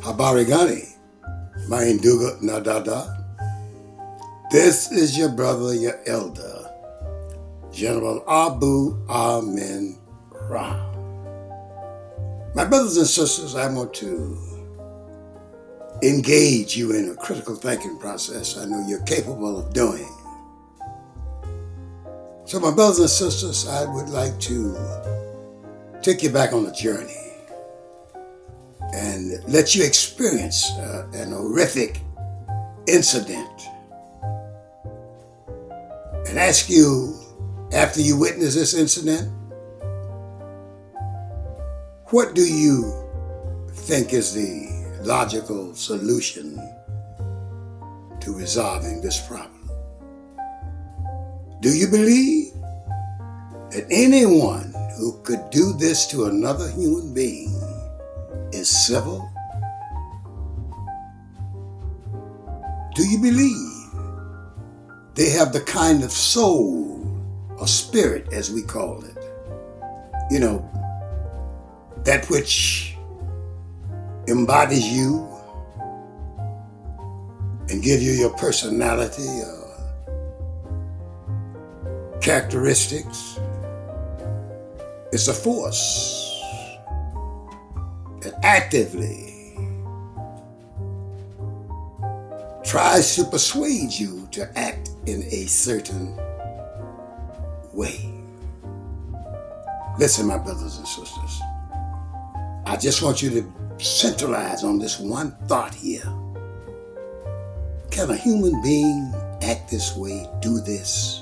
Habari gani, Mainduga Nadada. This is your brother, your elder, General Abu Amen Ra. My brothers and sisters, I want to engage you in a critical thinking process I know you're capable of doing. So my brothers and sisters, I would like to take you back on a journey and let you experience an horrific incident and ask you, after you witness this incident, what do you think is the logical solution to resolving this problem? Do you believe that anyone who could do this to another human being is civil? Do you believe they have the kind of soul or spirit, as we call it? You know, that which embodies you and gives you your personality or characteristics. It's a force that actively tries to persuade you to act in a certain way. Listen, my brothers and sisters, I just want you to centralize on this one thought here. Can a human being act this way, do this?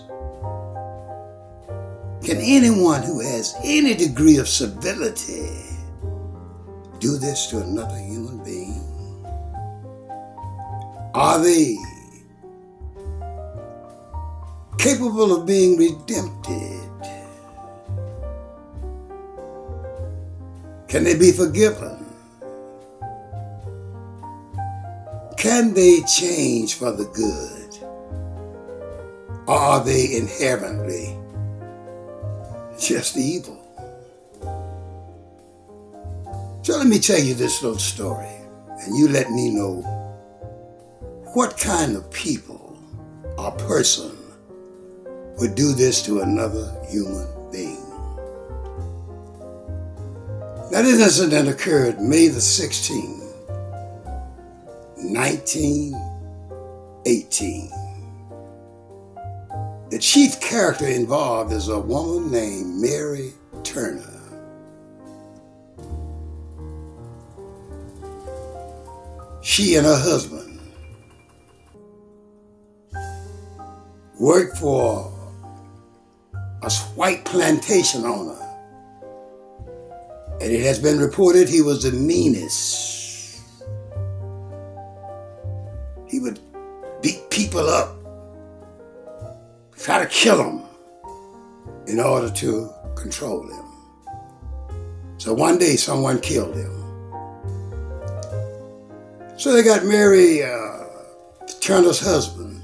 Can anyone who has any degree of civility do this to another human being? Are they capable of being redempted? Can they be forgiven? Can they change for the good? Or are they inherently just evil? So let me tell you this little story, and you let me know what kind of people or person would do this to another human being. Now, this incident occurred May the 16th, 1918. The chief character involved is a woman named Mary Turner. She and her husband worked for a white plantation owner, and it has been reported he was the meanest. He would beat people up, try to kill them in order to control them. So one day someone killed him. So they got Mary Turner's husband,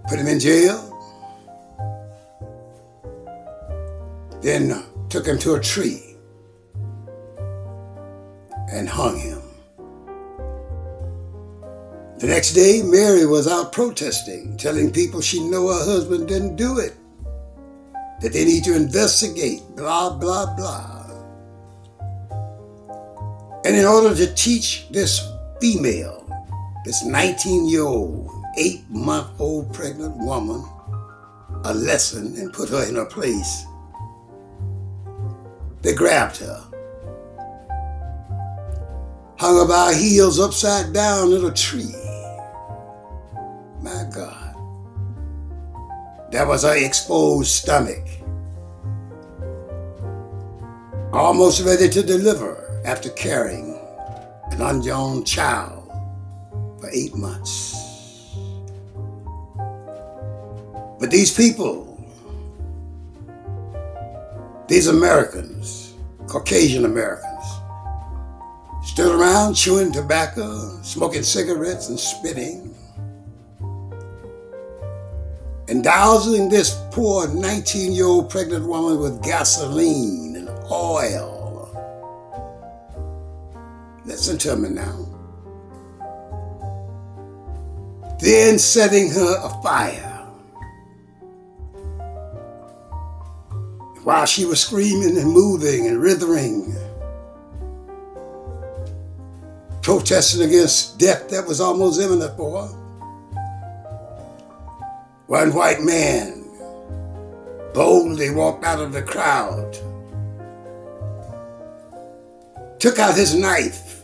put him in jail, then took him to a tree and hung him. The next day, Mary was out protesting, telling people she knew her husband didn't do it, that they need to investigate, blah, blah, blah. And in order to teach this female, this 19-year-old, 8-month-old pregnant woman, a lesson and put her in her place, they grabbed her, hung her by her heels upside down in a tree. My God. That was her exposed stomach, almost ready to deliver after carrying an unborn child for 8 months. But these people, these Americans, Caucasian Americans, stood around chewing tobacco, smoking cigarettes and spitting, and dousing this poor 19-year-old pregnant woman with gasoline and oil Listen to me now. Then setting her afire. While she was screaming and moving and writhing, protesting against death that was almost imminent for her, one white man boldly walked out of the crowd, took out his knife,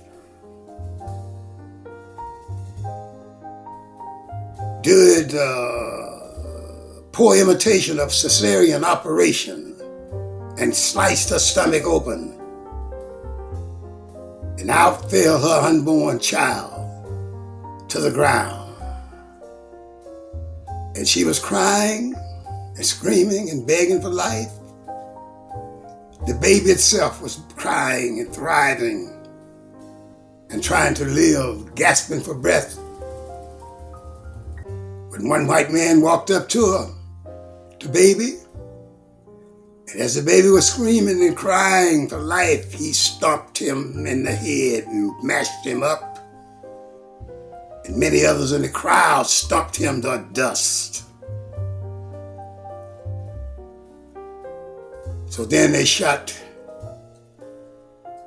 did poor imitation of cesarean operation, and sliced her stomach open. And out fell her unborn child to the ground. And she was crying and screaming and begging for life. The baby itself was crying and thriving and trying to live, gasping for breath. When one white man walked up to her, the baby, and as the baby was screaming and crying for life, he stomped him in the head and mashed him up. And many others in the crowd stomped him to dust. So then they shot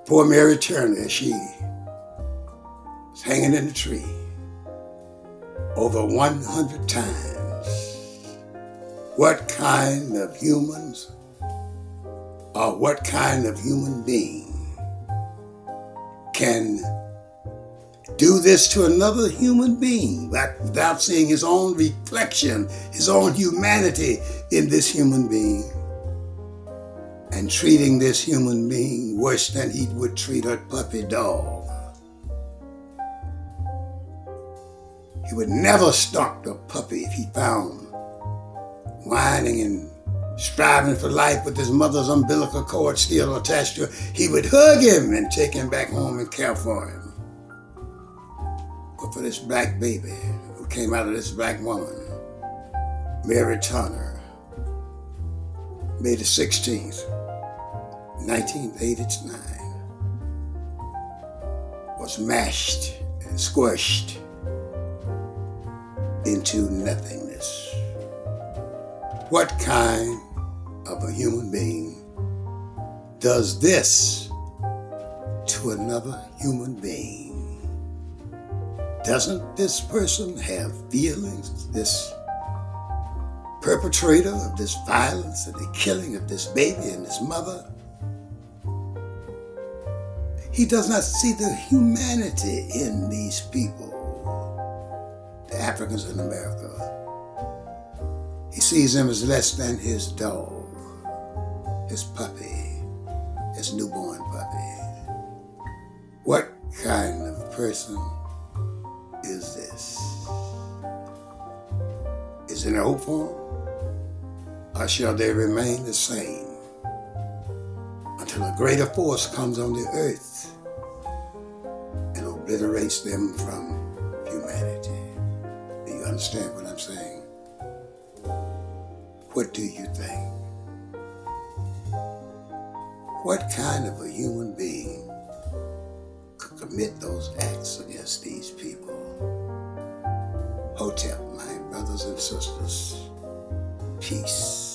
poor Mary Turner as she was hanging in the tree over 100 times. What kind of humans or what kind of human being can do this to another human being without seeing his own reflection, his own humanity in this human being, and treating this human being worse than he would treat a puppy dog? He would never stalk the puppy if he found whining and striving for life with his mother's umbilical cord still attached to her. He would hug him and take him back home and care for him. But for this black baby who came out of this black woman, Mary Turner, May the 16th, 1989, was mashed and squished into nothingness. What kind of a human being does this to another human being? Doesn't this person have feelings? This perpetrator of this violence and the killing of this baby and his mother? He does not see the humanity in these people, the Africans in America. He sees them as less than his dog, his puppy, his newborn puppy. What kind of person is this? Is there hope for them? Or shall they remain the same until a greater force comes on the earth and obliterates them from humanity? Do you understand what I'm saying? What do you think? What kind of a human being could commit those acts against these people? Hotep, my brothers and sisters, peace.